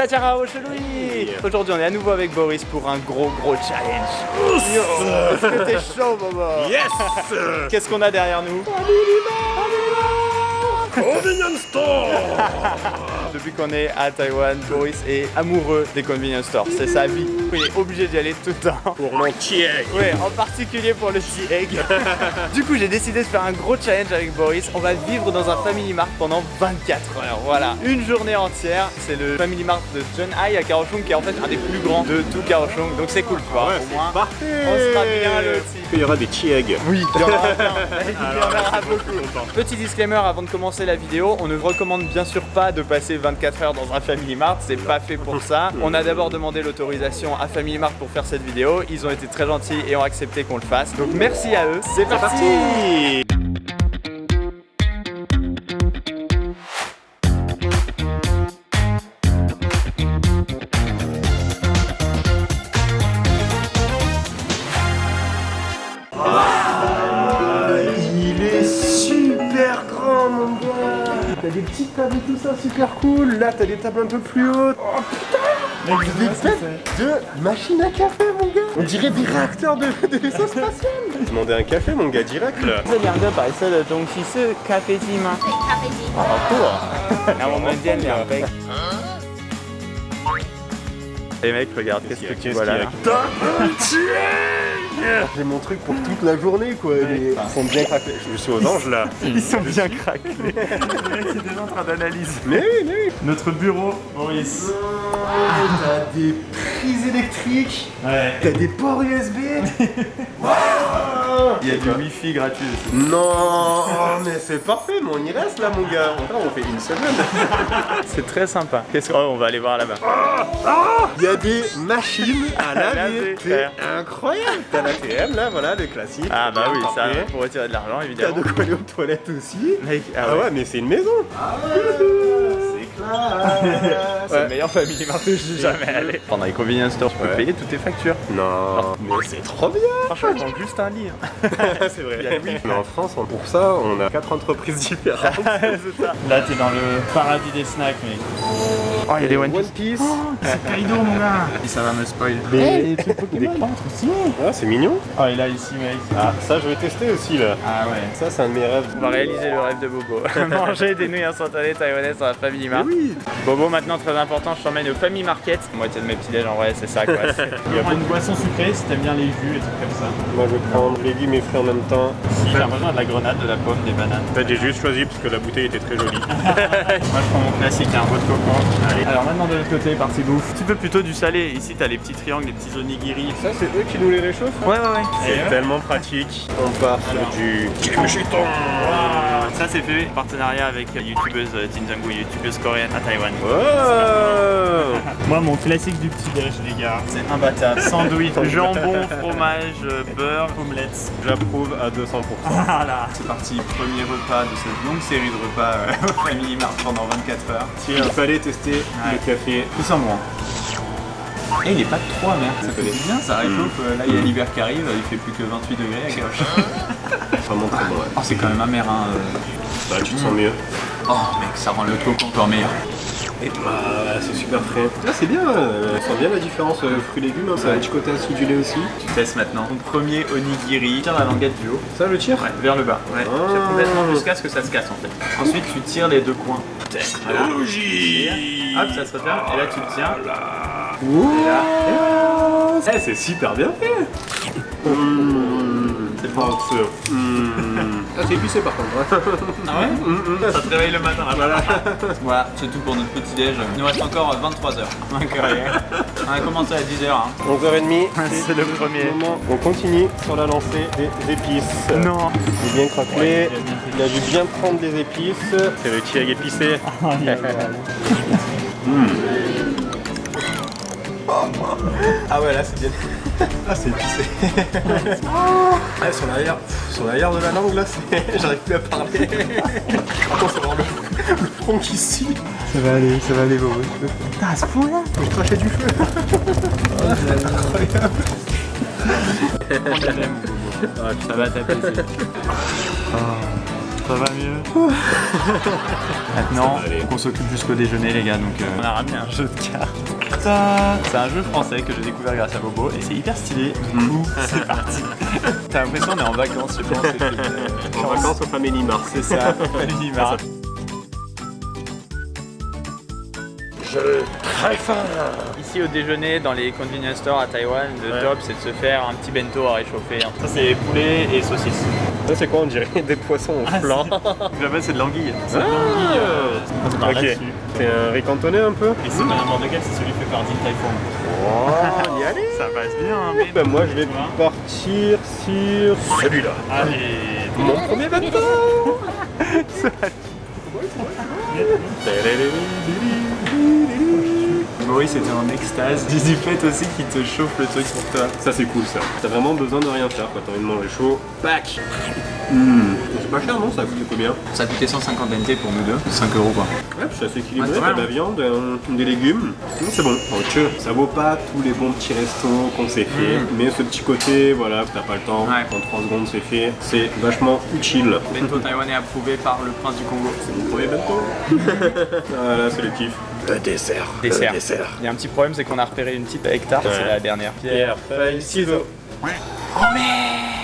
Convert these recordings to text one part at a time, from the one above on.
Tachara Louis. Aujourd'hui on est à nouveau avec Boris pour un gros challenge. Est-ce que t'es chaud Bobo? Yes. Qu'est-ce qu'on a derrière nous? Convenience store. Depuis qu'on est à Taïwan, Boris est amoureux des convenience stores. C'est sa vie. Il est obligé d'y aller tout le temps. Pour mon egg. Ouais, en particulier pour le egg. Du coup, j'ai décidé de faire un gros challenge avec Boris. On va vivre dans un Family Mart pendant 24 heures. Voilà, une journée entière. C'est le Family Mart de Jeonhae à Kaohsiung qui est en fait un des plus grands de tout Kaohsiung. Donc c'est cool, tu vois. Ouais, au moins, parfait. on sera bien lotis. Il y aura des eggs. Oui, il y en aura plein. Il y en aura beaucoup. Petit disclaimer avant de commencer la vidéo, on ne recommande bien sûr pas de passer 24 heures dans un Family Mart, c'est pas fait pour ça. On a d'abord demandé l'autorisation à Family Mart pour faire cette vidéo, ils ont été très gentils et ont accepté qu'on le fasse. Donc merci à eux, c'est parti. Il est super grand mon gars. T'as des petites tables et tout ça super cool. Là t'as des tables un peu plus hautes. Oh putain. Mec, des têtes de machine à café mon gars. On dirait des réacteurs de vaisseau spatial. Demandez un café mon gars direct là. 这两个白色的东西是咖啡机吗？对，咖啡机。好酷啊！然后我们点2杯。Les mecs, regarde, qu'est-ce que tu vois là? J'ai mon truc pour toute la journée quoi. Ils sont bien craqués. Je suis aux anges là. Ils sont bien craqués. Les mecs, ils sont déjà en train d'analyse. Mais oui. Notre bureau, Maurice. T'as des prises électriques. Ouais. T'as des ports USB. Il y a du wifi gratuit aussi. Non, mais c'est parfait, mais on y reste là mon gars. On fait une semaine. C'est très sympa. Qu'est-ce qu'on va aller voir là-bas? Il y a des machines à laver. laver, C'est frère. incroyable. T'as l'ATM là, voilà, le classique. Ah bah oui, ça Parfait. pour retirer de l'argent T'as évidemment. de quoi aller aux toilettes aussi. Mec, Ah ouais, mais c'est une maison. Ah ouais, c'est classe. C'est le meilleur Family Mart que je suis jamais allé. Pendant les convenience stores, tu peux Ouais. payer toutes tes factures. Non, mais c'est trop bien. Franchement, ils vendent juste un lit. C'est vrai. Mais en France, pour ça, on a 4 entreprises différentes. C'est ça. Là, t'es dans le paradis des snacks, mec. Oh, il y a des One Piece. C'est Kaido, mon gars. Et ça va me spoil. Des trucs Pokémon. Ah, c'est mignon. Oh, et là, ici, mec. Ah, ça, je vais tester aussi là. Ah ouais. Ça, c'est un de mes rêves. On va réaliser le rêve de Bobo. Manger des nouilles instantanées taïwanaises dans la Family Mart. Oui. Bobo, maintenant, très important, je t'emmène au Family Market. Moitié de mes petits déj, en vrai, c'est ça, quoi. Il y a une boisson sucrée si t'aimes bien les jus et trucs comme ça. Moi, je vais prendre légumes et fruits en même temps. Si, j'ai besoin de la grenade, de la pomme, des bananes. En fait, j'ai juste choisi parce que la bouteille était très jolie. Moi, je prends mon classique, un pot de coco. Allez. Alors maintenant, de l'autre côté, partie bouffe. Un petit peu plutôt du salé. Ici, t'as les petits triangles, les petits onigiri. Ça, c'est eux qui nous les réchauffent. Ouais. C'est tellement pratique. On part sur du kimchiton. Wow. Ça, c'est fait en partenariat avec la youtubeuse Jinjangu, youtubeuse coréenne à Taïwan. Oh. Moi, mon classique du petit-déj, les gars, c'est imbattable. Sandwich, jambon, fromage, beurre, omelettes. J'approuve à 200%. Voilà. C'est parti, premier repas de cette longue série de repas au Family Mart pendant 24 heures. Il fallait tester le café. Tout sans moi. Et il est pas trop amer, ça fait bien, ça réchauffe. Là, il y a l'hiver qui arrive, il fait plus que 28 degrés à Kaohsiung. Vraiment très bon. Oh, c'est quand même amer, hein. Bah, tu te sens mieux. Oh, mec, ça rend le coco encore meilleur. Et bah, c'est super frais. Là, c'est bien. On sent bien la différence fruits-légumes. Hein. Ça a un petit côté acidulé aussi. Tu testes maintenant ton premier onigiri. Tire la languette du haut. Ça, je tire. Ouais, vers le bas. Ouais. Ah. Tire complètement jusqu'à ce que ça se casse en fait. Ensuite, tu tires les deux coins. Technologie. Hop, ça se referme. Et là, tu le tiens. Ouh. Et là. Eh, c'est super bien fait. C'est bon. Ah, c'est épicé par contre. Ah ouais. Ça te réveille le matin. Là. Voilà, c'est tout pour notre petit déj. Il nous reste encore 23 heures. On a commencé à 10h. Hein. 11h30. C'est le premier. Moment. On continue sur la lancée des épices. Non. Il est bien craquelé. Ouais, il a dû bien prendre les épices. C'est le tigre épicé. Ah ouais, là c'est bien. Ah, c'est épicé. Ah, sur l'arrière de la langue là, j'arrive plus à parler. Attends, c'est vraiment le front qui scie. Ça va aller, Bobo. Putain, à ce point là, faut que je crachais du feu. Incroyable. Ça va taper. Ça va mieux. Maintenant, on s'occupe jusqu'au déjeuner les gars, donc on a ramené un jeu de cartes. C'est un jeu français que j'ai découvert grâce à Bobo et c'est hyper stylé. Du coup, c'est parti. T'as l'impression qu'on est en vacances, je pense. En vacances au Family Mart. C'est ça, Family Mart. Très faim. Ici au déjeuner, dans les convenience stores à Taïwan, le top c'est de se faire un petit bento à réchauffer. Ça c'est poulet et saucisse. Ça c'est quoi, on dirait des poissons au flan. Là-bas c'est de l'anguille. C'est de l'anguille. Ok. C'est un riz cantonné un peu. Et c'est pas n'importe quel, c'est celui fait par Din Tai Fung. Oh, y aller. Ça passe bien, hein, mais... Ben moi je vais partir sur celui-là. Allez, Mon premier bento. Oui, c'était en extase. Du fait aussi qui te chauffe le truc pour toi. Ça c'est cool ça. T'as vraiment besoin de rien faire quand t'as envie de manger chaud. Bac. C'est pas cher non, ça a coûté combien? Ça a coûté 150 NT pour nous deux, 5 € quoi. Ouais, c'est assez équilibré, Ouais, t'as de la viande, des légumes. C'est bon. Donc, ça vaut pas tous les bons petits restos qu'on s'est fait, mais ce petit côté, voilà, t'as pas le temps, en 3 secondes c'est fait, c'est vachement utile. Bento taïwanais approuvé par le prince du Congo. C'est mon premier bento. Voilà, c'est le kiff. Le dessert. Dessert. Il y a un petit problème, c'est qu'on a repéré une petite à hectare, c'est la dernière. Pierre, feuille, ciseaux. Oh merde.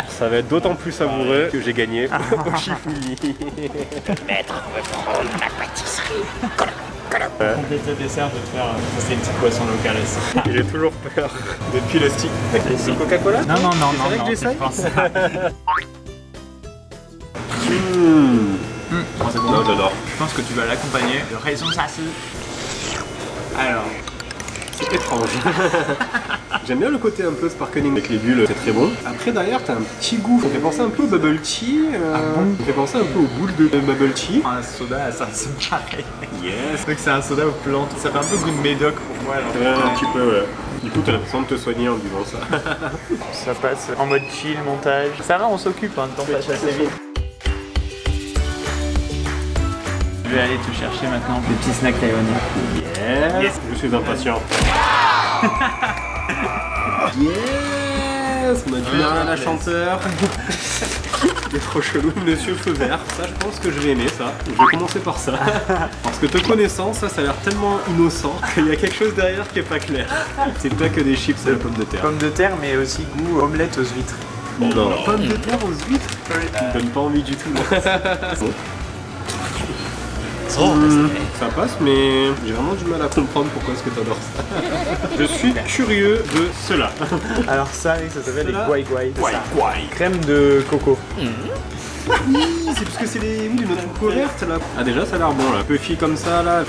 Ça va être d'autant plus savoureux que j'ai gagné au Chifouli. Maître, on veut prendre la pâtisserie. Compléter le dessert, je vais te faire c'est une petite boisson locale aussi. J'ai toujours peur depuis le stick. C'est Coca-Cola? Non, non, non, non, vrai non, que j'essaye? c'est pas ça. C'est bon. Non, j'adore. Je pense que tu vas l'accompagner de raisin sassi. Alors, C'est étrange. J'aime bien le côté un peu sparkling avec les bulles, c'est très bon. Après derrière t'as un petit goût, ça me fait penser un peu au bubble tea. Ça me fait penser un peu aux boules de bubble tea. un soda, ça c'est pareil. Yes. Donc c'est un soda aux plantes. Ça fait un peu goût de médoc pour moi. Ouais, un petit peu ouais. Du coup t'as l'impression de te soigner en buvant ça. Ça passe en mode chill, montage. Ça va, on s'occupe, hein, le temps passe assez vite. Je vais aller te chercher maintenant des petits snacks taïwanais. Yes. Je suis impatient. Yes. On a du à la chanteur. Il est trop chelou, monsieur feu vert. Ça, je pense que je vais aimer ça. Je vais commencer par ça. Parce que te connaissant, ça a l'air tellement innocent qu'il y a quelque chose derrière qui est pas clair. C'est pas que des chips et la pomme de terre. Pommes de terre, mais aussi goût omelette aux huîtres. Non, pomme de terre aux huîtres. Ça donne pas envie du tout. Ça passe, mais j'ai vraiment du mal à comprendre pourquoi est-ce que t'adores ça. Je suis curieux de cela. Alors ça s'appelle les Cela. guai guai. Guai. Crème de coco. Oui, c'est parce que c'est les notre coco verte là. Ah déjà ça a l'air bon là, puffy comme ça là.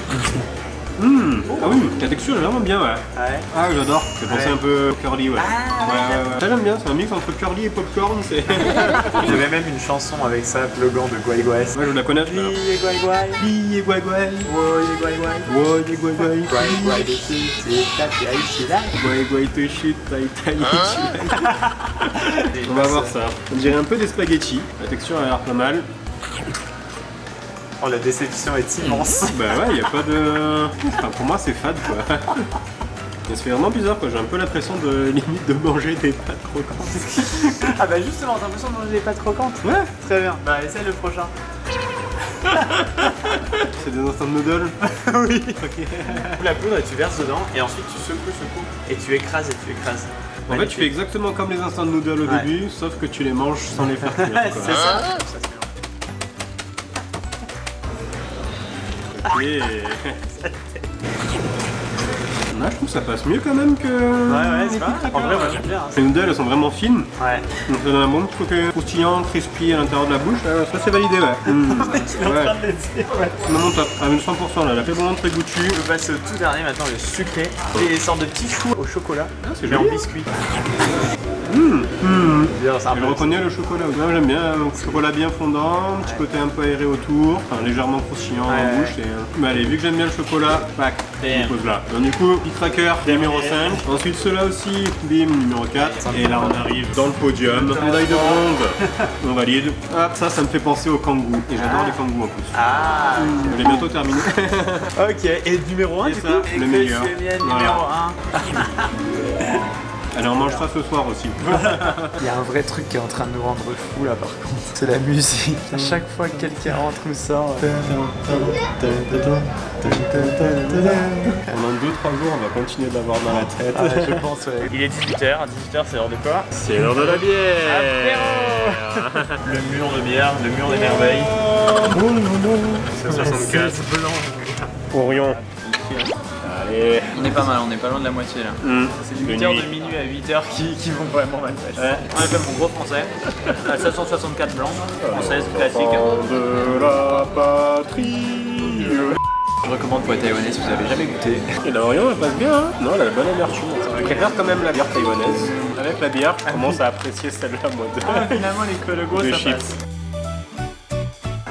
Ah oui, la texture est vraiment bien ouais. Ouais. Ah j'adore, c'est pensé Ouais. un peu curly ouais. Ah, ouais. Ça j'aime bien, c'est un mix entre curly et popcorn, c'est... J'avais même une chanson avec ça, slogan de guai guai. Moi je la connais. Guai guai. Guai guai. Guai guai. Guai guai guai. Guai guai de c'est tapi ici là. Guai guai to shit, tai tai. On va voir ça. On dirait un peu des spaghettis. La texture a l'air pas mal. Oh la déception est immense. Bah ouais, y a pas de... Enfin pour moi c'est fade quoi. Mais c'est vraiment bizarre quoi, j'ai un peu l'impression de limite de manger des pâtes croquantes. Ah bah justement, t'as l'impression de manger des pâtes croquantes. Ouais. Très bien. Bah essaye le prochain. C'est des instant noodles. Oui. Ok. La poudre et tu verses dedans et ensuite tu secoues et tu écrases et tu écrases. En fait tu fais exactement comme les instant noodles au Ouais. début, sauf que tu les manges sans les faire cuire quoi. C'est ça. Et... Là je trouve que ça passe mieux quand même que... Ouais, c'est pas. En vrai, moi j'aime bien. Les noodles elles sont vraiment fines, Ouais. donc ça donne un bon petit côté croustillant, crispy à l'intérieur de la bouche. Ça c'est validé ouais. Ouais. Non, top. À 100% là, elle a fait vraiment très goûtu. Je passe au tout dernier maintenant, le sucré. Des sortes de petits choux au chocolat. c'est mais en joli. biscuit. Je reconnais le chocolat. Moi j'aime bien le chocolat bien fondant, un petit côté un peu aéré autour, enfin légèrement croustillant Ouais. en bouche. Et... Mais allez, vu que j'aime bien le chocolat, pack, je pose là. Donc du coup, petit cracker numéro 5. Ensuite ceux-là aussi, bim, numéro 4. Et là on arrive dans le podium. Médaille de bronze, on valide. Hop, ça me fait penser au kangou. Et j'adore les kangous en plus. Ah. On est bientôt terminé. Ok, et numéro 1 Et du ça, coup le meilleur. Numéro Voilà. Allez, on mange ça ce soir aussi. Il y a un vrai truc qui est en train de nous rendre fou là par contre. C'est la musique. À chaque fois que quelqu'un rentre ou sort. Pendant 2-3 jours, on va continuer de l'avoir dans la tête. Ah, je pense, ouais. Il est 18h, 18h c'est l'heure de quoi? C'est l'heure de la bière. Apéro. Le mur de bière, le mur des merveilles. C'est 64. Orion. Allez. On est pas mal, on est pas loin de la moitié là. C'est du 8h de minuit à 8h qui vont vraiment mal passer. Ouais. On a fait mon gros français. À 764 blanc, française, classique. De la patrie. Je recommande pour les Taïwanais si vous avez jamais goûté. Et la Orion, elle passe bien, hein. Non, elle a la bonne amertume. Je préfère quand même la bière taïwanaise. Avec la bière, je commence à apprécier celle-là, moi. Finalement, les Cologos, de ça chips. passe.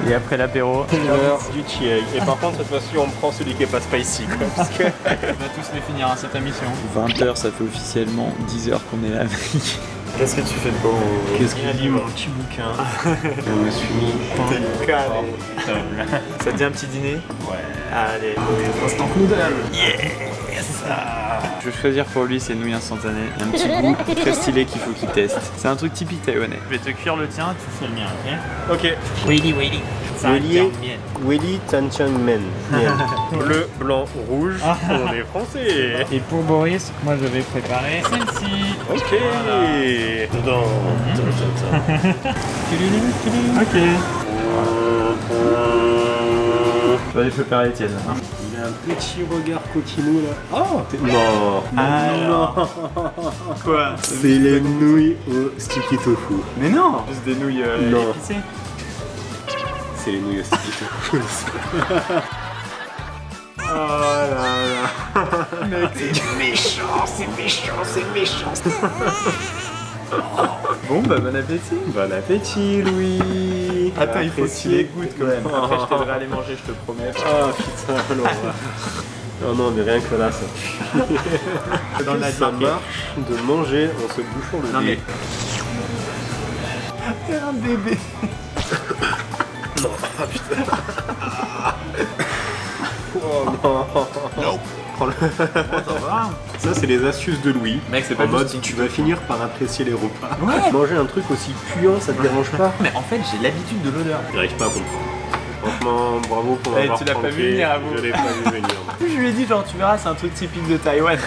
Et après l'apéro, L'heure du chieg. Et par contre, cette fois-ci, on prend celui qui est pas spicy, quoi. Parce que... on va tous les finir à cette émission. 20h, ça fait officiellement 10h qu'on est là. Qu'est-ce que tu fais de beau? Qu'est-ce qu'il dit, mon petit bouquin? Je me suis mis calé. Ça te dit un petit dîner? Ouais. Allez, instant noodle. Yes. Je vais choisir pour lui ces nouilles instantanées. Il y a un petit goût très stylé qu'il faut qu'il teste. C'est un truc typique taïwanais. Je vais te cuire le tien, tu fais le mien, ok? Ok. Willy. Willy Tanchang Men. Bleu, blanc, rouge, on est français. Et pour Boris, moi je vais préparer celle-ci. Ok. Dedans. Ok. Je vais préparer les tiennes. Il a un petit regard coquinou là. Oh non. Non. Quoi? C'est les nouilles au sticky tofu. Mais non. Juste des nouilles Non. épicées. C'est les nouilles au sticky tofu. Oh là là. Mec, C'est méchant. bon bah bon appétit. Bon appétit, Louis. Attends, il faut que tu les goûtes quand même. Après je t'aiderai à les manger, je te promets. Oh putain, l'horreur. Non, non, mais rien que là, ça. Dans la ça marche de manger en se bouchant le non, nez. C'est un bébé. Non, ah putain. Oh non. Prends-le. Ça, c'est les astuces de Louis. Mec, c'est pas en mode, juste- tu vas finir par apprécier les repas. Ouais. Manger un truc aussi puant, ça te dérange pas? Mais en fait, j'ai l'habitude de l'odeur. J'arrive pas à comprendre. Franchement, bravo pour Eh, m'avoir tu l'as pas pranké. vu venir, avoue. Je l'ai pas vu venir. Je lui ai dit, genre, tu verras, c'est un truc typique de Taïwan.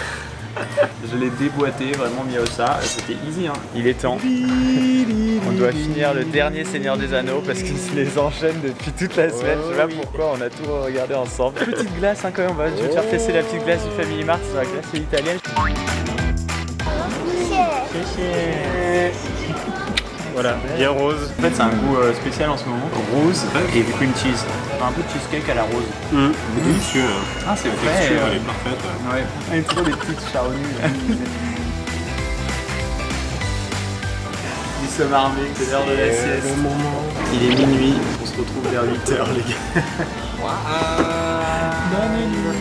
Je l'ai déboîté, vraiment mis au ça. C'était easy, hein. Il est temps. On doit finir le dernier Seigneur des Anneaux parce qu'il se les enchaîne depuis toute la semaine. Je sais pas pourquoi, on a tout regardé ensemble. Petite glace, hein, quand même. Je vais te faire tester la petite glace du Family Mart. C'est la glace italienne. Voilà, bien rose. En fait, c'est un goût spécial en ce moment. Rose et cream cheese. Un peu de cheesecake à la rose. Délicieux. Ah, c'est La frais. texture, elle est parfaite. Ouais. Il y a trop des petites charnues. Nous sommes armés, c'est l'heure de la sieste. Le moment. Il est minuit, on se retrouve vers 8h les gars. Bonne nuit.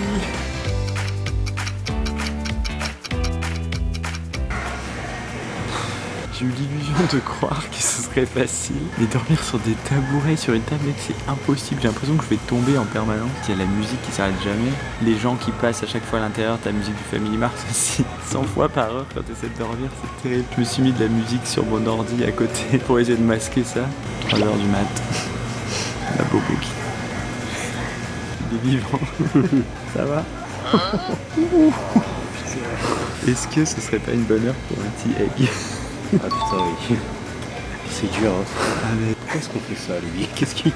J'ai eu l'illusion de croire que ce serait facile, mais dormir sur des tabourets, sur une tablette, c'est impossible. J'ai l'impression que je vais tomber en permanence. Il y a la musique qui s'arrête jamais, les gens qui passent à chaque fois à l'intérieur, ta musique du Family Mart aussi, 100 fois par heure quand tu essaies de dormir, c'est terrible. Je me suis mis de la musique sur mon ordi à côté pour essayer de masquer ça. 3h du mat. La bobo qui... Il est vivant. Ça va? Est-ce que ce serait pas une bonne heure pour un petit egg? Ah putain, oui. C'est dur, hein. Ah, mais pourquoi est-ce qu'on fait ça, lui? Qu'est-ce qui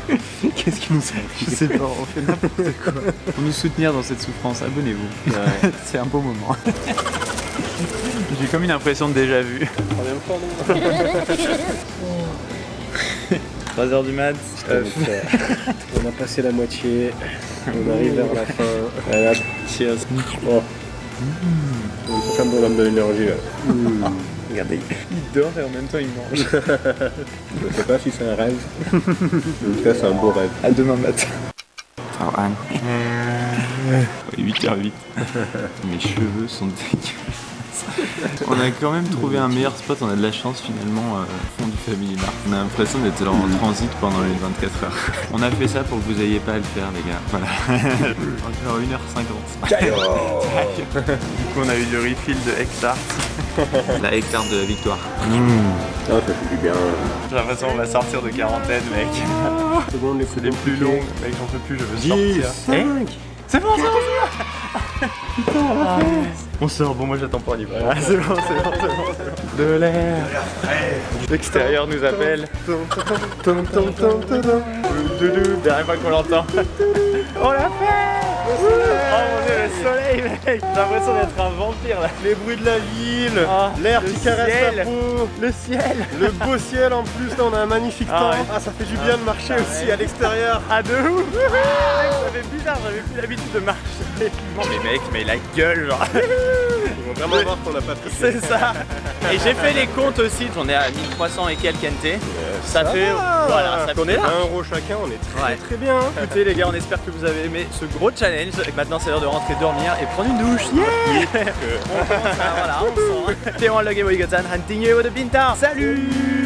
nous arrive? Je sais pas, on fait n'importe quoi. Pour nous soutenir dans cette souffrance, abonnez-vous. Ouais. C'est un beau moment. J'ai comme une impression de déjà vu. 3h du mat. On a passé la moitié. On arrive vers la fin. Voilà. Cheers. Oh. On est comme bonhomme de l'énergie là. Regardez. Il dort et en même temps il mange. Je sais pas si c'est un rêve. En tout cas, c'est un beau rêve. À demain matin. Ciao Anne. 8h08. Mes cheveux sont dégueux. On a quand même trouvé un meilleur spot, on a de la chance finalement au fond du Family Mart. On a l'impression d'être en transit pendant les 24 heures. On a fait ça pour que vous ayez pas à le faire les gars. Voilà. Encore 1h50. Du coup on a eu du refill de Hectare. La Hectare de la victoire. Ah, ça fait du bien. J'ai l'impression qu'on va sortir de quarantaine mec. Seconde, les C'est les plus longues, mec j'en peux plus, je veux 10, sortir. 5. C'est bon, c'est bon. Putain, on sort, bon moi j'attends pas, on y va. Ah, c'est bon. De l'air. L'extérieur nous appelle. Dernière fois qu'on l'entend. On l'a fait. Oh mon dieu, le soleil mec. J'ai l'impression d'être un vampire là. Les bruits de la ville, Ah, l'air le qui caresse ciel. la peau, Le ciel. le beau ciel en plus, là on a un magnifique Ah temps. ouais. Ah, ça fait du bien de marcher aussi à l'extérieur. Ah de ouf. Ça fait bizarre, j'avais plus l'habitude de marcher. Bon mais mec, mais la gueule genre. Ils vont vraiment voir qu'on n'a pas triché. C'est ça. Et j'ai fait les comptes aussi, j'en ai à 1300 et quelques NT. Ça fait, voilà, ça On est fait à 1€ chacun, on est très Ouais. très bien. Écoutez les gars, on espère que vous avez aimé ce gros challenge. Maintenant c'est l'heure de rentrer dormir et prendre une douche. Yeah. On commence à, voilà, on sent. T'es en log et Hunting you with the Pinta. Salut.